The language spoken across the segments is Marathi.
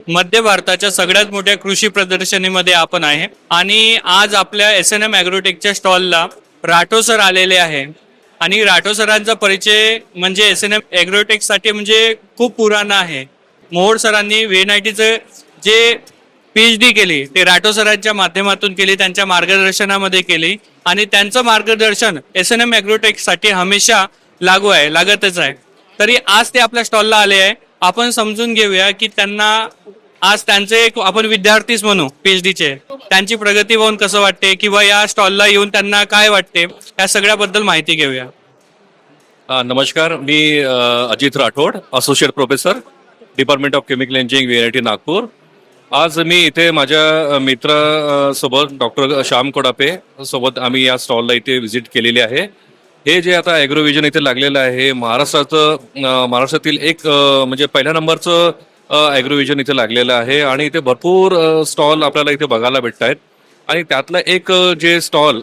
मध्य भारताच्या सगळ्यात मोठ्या कृषी प्रदर्शनीमध्ये आपण आहे आणि आज आपल्या SNM ॲग्रोटेकच्या स्टॉलला राठोड सर आलेले आहे आणि राठोड सरांचा परिचय म्हणजे SNM ॲग्रोटेकसाठी म्हणजे खूप पुराणा आहे. मोहोड सरांनी VNITचं जे PhD केली ते राठोड सरांच्या माध्यमातून केली, त्यांच्या मार्गदर्शनामध्ये केली आणि त्यांचं मार्गदर्शन SNM ॲग्रोटेकसाठी हमेशा लागू आहे, लागतच आहे. तरी आज ते आपल्या स्टॉलला आले आहे. आपण समजून घेऊया की त्यांना आज त्यांचे एक आपण विद्यार्थीच म्हणू PhDचे त्यांची प्रगती पाहून कसं वाटते किंवा या स्टॉलला येऊन त्यांना काय वाटते या सगळ्याबद्दल माहिती घेऊया. नमस्कार, मी Ajit Rathod, associate professor, department of chemical engineering, VNIT Nagpur. आज मी इथे माझ्या मित्र सोबत डॉक्टर श्याम कोडापे सोबत आम्ही या स्टॉलला इथे व्हिजिट केलेली आहे. हे जे आता ॲग्रोव्हिजन इथे लागलेलं आहे महाराष्ट्रातील एक म्हणजे पहिल्या नंबरचं ॲग्रोव्हिजन इथे लागलेलं आहे आणि इथे भरपूर स्टॉल आपल्याला इथे बघायला भेटत आहेत. आणि त्यातलं एक जे स्टॉल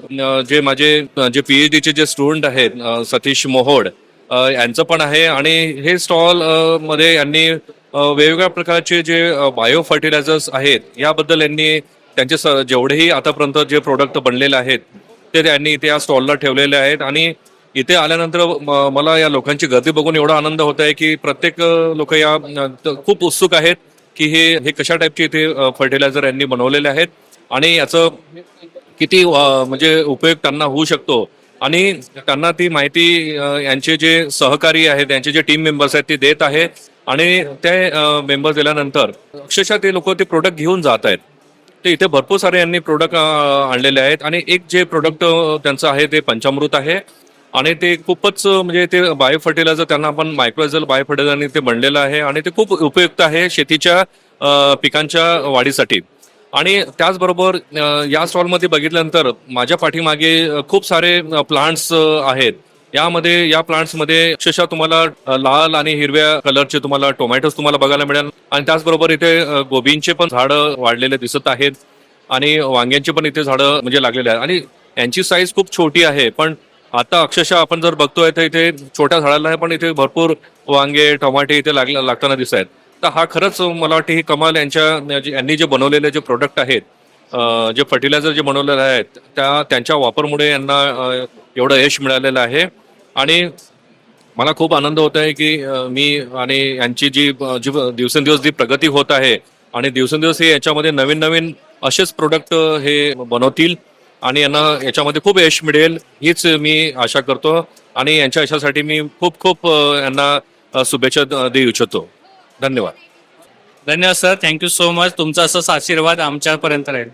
जे माझे जे PhDचे जे स्टुडंट आहेत सतीश मोहोड यांचं पण आहे आणि हे स्टॉल मध्ये यांनी वेगवेगळ्या प्रकारचे जे बायो फर्टिलायझर्स आहेत याबद्दल यांनी त्यांचे जेवढेही आतापर्यंत जे प्रोडक्ट बनलेले आहेत ते त्यांनी इथे या स्टॉलला ठेवलेले आहेत. आणि इथे आल्यानंतर मला या लोकांची गर्दी बघून एवढा आनंद होत आहे की प्रत्येक लोक या खूप उत्सुक आहेत की हे कशा टाईपचे इथे फर्टिलायझर यांनी बनवलेले आहेत आणि याचं किती म्हणजे उपयोग त्यांना होऊ शकतो आणि त्यांना ती माहिती यांचे जे सहकारी आहेत त्यांचे जे टीम मेंबर्स आहेत ते देत आहे आणि ते मेंबर्स दिल्यानंतर अक्षरशः ते लोक ते प्रोडक्ट घेऊन जात आहेत. ते इथे भरपूर सारे यांनी प्रोडक्ट आणलेले आहेत आणि एक जे प्रोडक्ट त्यांचं आहे ते पंचामृत आहे आणि ते खूपच म्हणजे ते बायो फर्टिलायझर त्यांना आपण मायक्रोझल बायो फर्टिलायझरने ते बनलेलं आहे आणि ते खूप उपयुक्त आहे शेतीच्या पिकांच्या वाढीसाठी. आणि त्याचबरोबर या स्टॉलमध्ये बघितल्यानंतर माझ्या पाठीमागे खूप सारे प्लांट्स आहेत. यामध्ये या प्लांट्समध्ये अक्षरशः तुम्हाला लाल आणि हिरव्या कलरचे तुम्हाला टोमॅटोज तुम्हाला बघायला मिळेल आणि त्याचबरोबर इथे गोबींचे पण झाडं वाढलेले दिसत आहेत आणि वांग्यांची पण इथे झाडं म्हणजे लागलेले आहेत आणि यांची साईज खूप छोटी आहे. पण आता अक्षरशः आपण जर बघतोय तर इथे छोट्या झाडाला आहे पण इथे भरपूर वांगे टोमॅटे इथे लागताना दिसत आहेत. तर हा खरंच मला वाटतं ही कमाल यांनी जे बनवलेले जे प्रोडक्ट आहेत जे फर्टिलायझर जे बनवलेले आहेत त्यांच्या वापरमुळे यांना एवढं यश मिळालेलं आहे. आणि मला खूप आनंद होत आहे की मी आणि यांची जी दिवसेंदिवस जी प्रगती होत आहे आणि दिवसेंदिवस हे याच्यामध्ये नवीन नवीन असेच प्रोडक्ट हे बनवतील आणि यांना याच्यामध्ये खूप यश मिळेल हीच मी आशा करतो आणि यांच्या यशासाठी मी खूप खूप यांना शुभेच्छा देऊ इच्छितो. धन्यवाद. धन्यवाद सर, थँक्यू सो मच. तुमचा असाच आशीर्वाद आमच्यापर्यंत राहील.